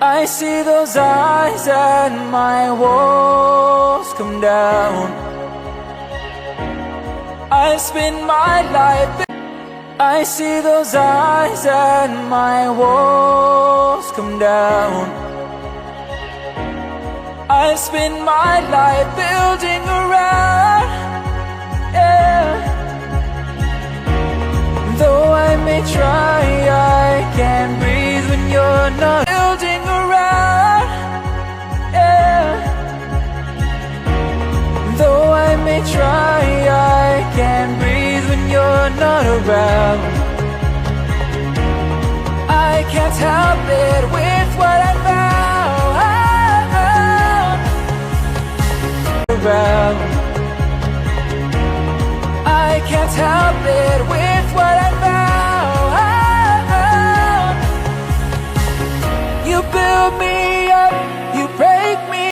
I see those eyes and my walls come down. I spend my life. I see those eyes and my walls come down. I spend my life building around, yeah. Though I may try, I can't breathe when you're not building around, yeah. Though I may try, I can't breathe when you're not around. I can't help it with what I found around. I can't help it with what I found. You build me up, you break me